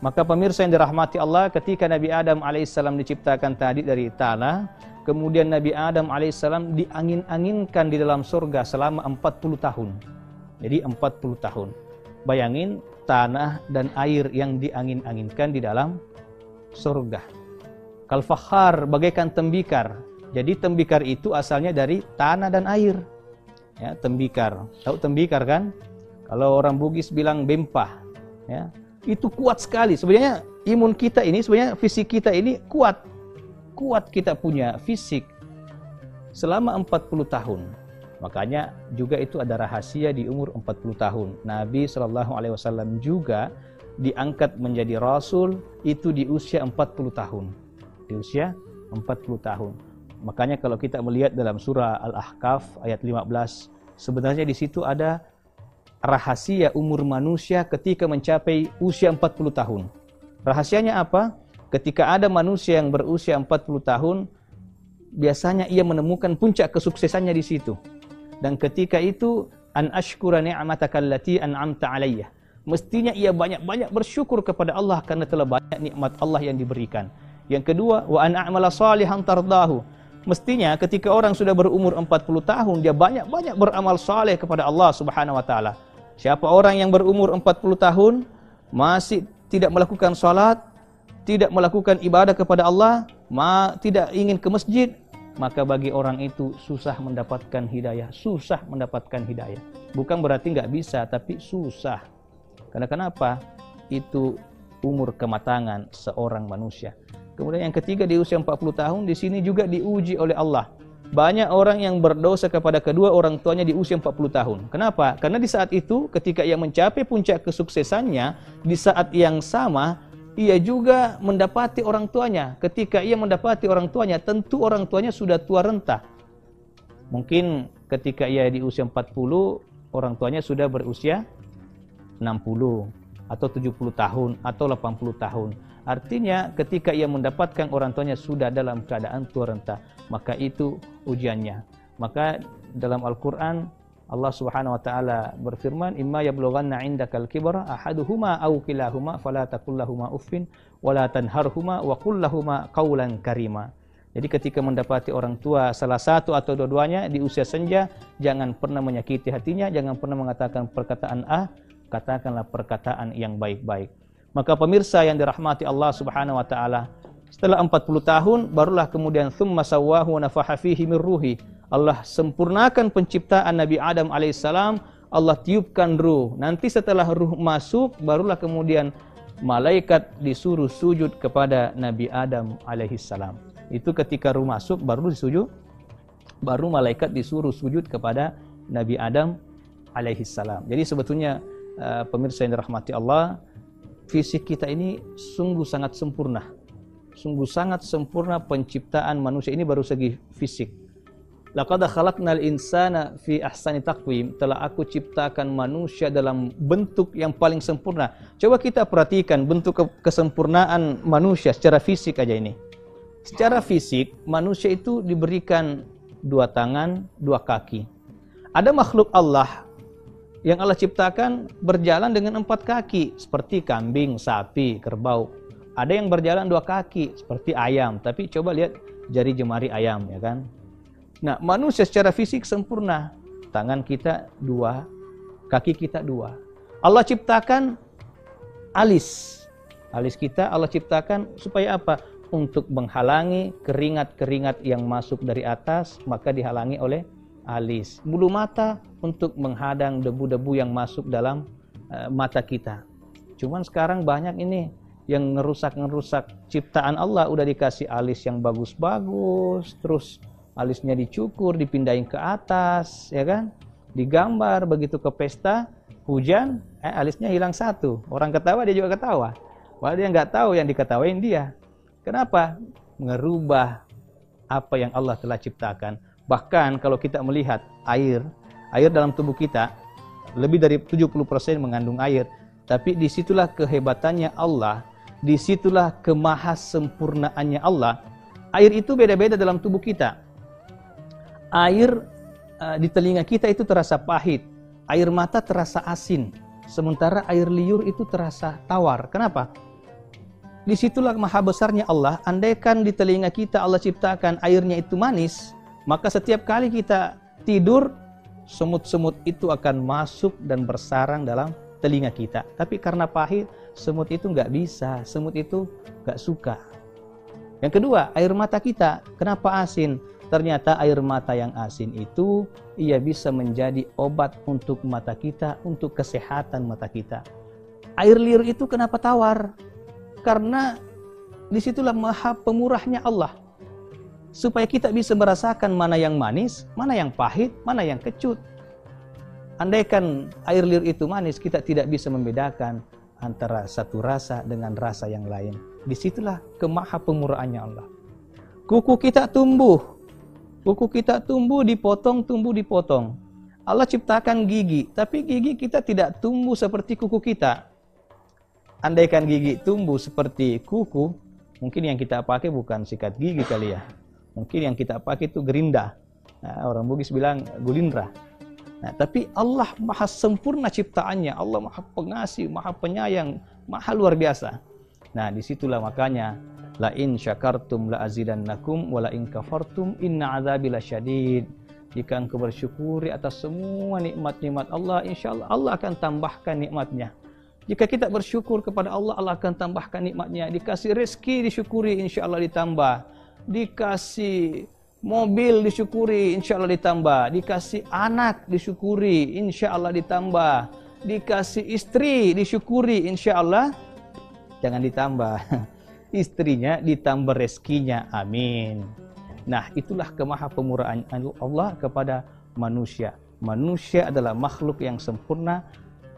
Maka pemirsa yang dirahmati Allah, ketika Nabi Adam alaihissalam diciptakan tadi dari tanah, kemudian Nabi Adam alaihissalam diangin-anginkan di dalam surga selama 40 tahun. Jadi 40 tahun. Bayangin tanah dan air yang diangin-anginkan di dalam surga. Kalfakhar, bagaikan tembikar. Jadi tembikar itu asalnya dari tanah dan air. Ya, tembikar. Tahu tembikar kan? Kalau orang Bugis bilang bempah. Ya, itu kuat sekali. Sebenarnya imun kita ini, sebenarnya fisik kita ini kuat. Kuat kita punya fisik selama 40 tahun. Makanya juga itu ada rahasia di umur 40 tahun. Nabi SAW juga diangkat menjadi Rasul itu di usia 40 tahun. Di usia 40 tahun. Makanya kalau kita melihat dalam surah Al-Ahqaf ayat 15, sebenarnya di situ ada rahasia umur manusia ketika mencapai usia 40 tahun. Rahasianya apa? Ketika ada manusia yang berusia 40 tahun, biasanya ia menemukan puncak kesuksesannya di situ. Dan ketika itu, an ashkura ni'mataka allati an'amta alayya. Mestinya ia banyak-banyak bersyukur kepada Allah karena telah banyak nikmat Allah yang diberikan. Yang kedua, wa an a'mala salihan tardahu. Mestinya ketika orang sudah berumur 40 tahun, dia banyak-banyak beramal saleh kepada Allah Subhanahu wa taala. Siapa orang yang berumur 40 tahun masih tidak melakukan salat, tidak melakukan ibadah kepada Allah, tidak ingin ke masjid, maka bagi orang itu susah mendapatkan hidayah. Susah mendapatkan hidayah. Bukan berarti nggak bisa, tapi susah. Karena kenapa? Itu umur kematangan seorang manusia. Kemudian yang ketiga, di usia 40 tahun, di sini juga diuji oleh Allah. Banyak orang yang berdosa kepada kedua orang tuanya di usia 40 tahun. Kenapa? Karena di saat itu, ketika ia mencapai puncak kesuksesannya, di saat yang sama, ia juga mendapati orang tuanya. Ketika ia mendapati orang tuanya, tentu orang tuanya sudah tua renta. Mungkin ketika ia di usia 40, orang tuanya sudah berusia 60 atau 70 tahun atau 80 tahun. Artinya ketika ia mendapatkan orang tuanya sudah dalam keadaan tua renta, maka itu ujiannya. Maka dalam Al-Qur'an Allah Subhanahu wa taala berfirman, "Imma yablughanna 'indakal kibra ahaduhuma aw kilahuma fala taqul lahumu uffin wa la tanharhuma wa qul lahumu qawlan karima." Jadi ketika mendapati orang tua salah satu atau dua-duanya di usia senja, jangan pernah menyakiti hatinya, jangan pernah mengatakan perkataan katakanlah perkataan yang baik-baik. Maka pemirsa yang dirahmati Allah Subhanahu wa taala, setelah 40 tahun barulah kemudian tsumma sawwahu wa nafaha fihi min ruhi. Allah sempurnakan penciptaan Nabi Adam alaihissalam, Allah tiupkan ruh. Nanti setelah ruh masuk, barulah kemudian malaikat disuruh sujud kepada Nabi Adam alaihissalam. Itu ketika ruh masuk, baru disujud, baru malaikat disuruh sujud kepada Nabi Adam alaihissalam. Jadi sebetulnya pemirsa yang dirahmati Allah, fisik kita ini sungguh sangat sempurna. Sungguh sangat sempurna penciptaan manusia ini baru segi fisik. Laqad khalaqnal insana fi ahsani taqwim. Telah aku ciptakan manusia dalam bentuk yang paling sempurna. Coba kita perhatikan bentuk kesempurnaan manusia secara fisik aja ini. Secara fisik, manusia itu diberikan 2 tangan, 2 kaki. Ada makhluk Allah yang Allah ciptakan berjalan dengan 4 kaki, seperti kambing, sapi, kerbau. Ada yang berjalan 2 kaki, seperti ayam. Tapi coba lihat jari jemari ayam, ya kan? Nah, manusia secara fisik sempurna. Tangan kita 2, kaki kita 2. Allah ciptakan alis. Alis kita Allah ciptakan supaya apa? Untuk menghalangi keringat-keringat yang masuk dari atas, maka dihalangi oleh alis. Bulu mata untuk menghadang debu-debu yang masuk dalam mata kita. Cuman sekarang banyak ini yang ngerusak-ngerusak ciptaan Allah. Udah dikasih alis yang bagus-bagus, terus alisnya dicukur, dipindahin ke atas, ya kan? Digambar, begitu ke pesta hujan, alisnya hilang 1. Orang ketawa, dia juga ketawa. Padahal dia nggak tahu yang diketawain dia. Kenapa? Ngerubah apa yang Allah telah ciptakan. Bahkan kalau kita melihat air dalam tubuh kita, lebih dari 70% mengandung air. Tapi disitulah kehebatannya Allah, disitulah kemahasempurnaannya Allah. Air itu beda-beda dalam tubuh kita. Air di telinga kita itu terasa pahit, air mata terasa asin, sementara air liur itu terasa tawar. Kenapa? disitulah maha besarnya Allah. Andaikan di telinga kita Allah ciptakan airnya itu manis, maka setiap kali kita tidur, semut-semut itu akan masuk dan bersarang dalam telinga kita. Tapi karena pahit, semut itu nggak bisa, semut itu nggak suka. Yang kedua, air mata kita, kenapa asin? Ternyata air mata yang asin itu, ia bisa menjadi obat untuk mata kita, untuk kesehatan mata kita. Air liur itu kenapa tawar? Karena disitulah maha pemurahnya Allah. Supaya kita bisa merasakan mana yang manis, mana yang pahit, mana yang kecut. Andaikan air liur itu manis, kita tidak bisa membedakan antara satu rasa dengan rasa yang lain. Disitulah kemaha pemurahannya Allah. Kuku kita tumbuh. Kuku kita tumbuh, dipotong. Allah ciptakan gigi, tapi gigi kita tidak tumbuh seperti kuku kita. Andaikan gigi tumbuh seperti kuku, mungkin yang kita pakai bukan sikat gigi kali ya. Mungkin yang kita pakai itu gerinda. Nah, orang Bugis bilang gulindra. Nah, tapi Allah maha sempurna ciptaannya. Allah maha pengasih, maha penyayang, maha luar biasa. Nah, disitulah makanya la in syakartum la azidannakum wa la in kafartum inna azabi lasyadid. Jika engkau bersyukuri atas semua nikmat-nikmat Allah, insyaallah Allah akan tambahkan nikmatnya. Jika kita bersyukur kepada Allah, Allah akan tambahkan nikmatnya. Dikasih rezeki, disyukuri, insyaallah ditambah. Dikasih mobil, disyukuri, insyaallah ditambah. Dikasih anak, disyukuri, insyaallah ditambah. Dikasih istri, disyukuri, insyaallah jangan ditambah. Istrinya ditambah rezekinya, amin. Nah, itulah kemaha pemurahan Allah kepada manusia. Manusia adalah makhluk yang sempurna,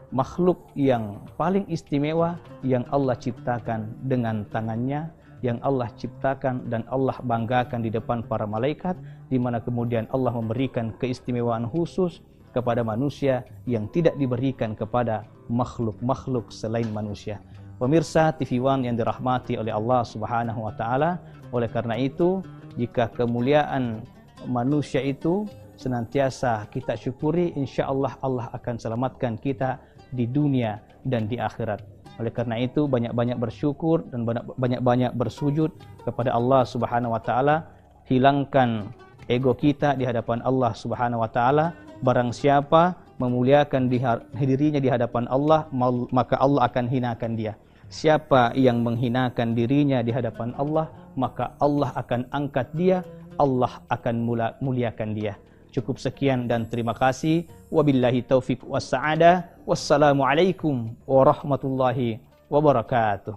makhluk yang paling istimewa yang Allah ciptakan dengan tangannya, yang Allah ciptakan dan Allah banggakan di depan para malaikat, di mana kemudian Allah memberikan keistimewaan khusus kepada manusia yang tidak diberikan kepada makhluk-makhluk selain manusia. Pemirsa TV One yang dirahmati oleh Allah Subhanahu wa taala, oleh karena itu, jika kemuliaan manusia itu senantiasa kita syukuri, insya Allah Allah akan selamatkan kita di dunia dan di akhirat. Oleh karena itu banyak-banyak bersyukur dan banyak-banyak bersujud kepada Allah Subhanahu wa taala. Hilangkan ego kita di hadapan Allah Subhanahu wa taala. Barang siapa memuliakan dirinya di hadapan Allah, maka Allah akan hinakan dia. Siapa yang menghinakan dirinya di hadapan Allah, maka Allah akan angkat dia, Allah akan muliakan dia. Cukup sekian dan terima kasih. Wabillahi taufiq wassa'adah. Wassalamualaikum warahmatullahi wabarakatuh.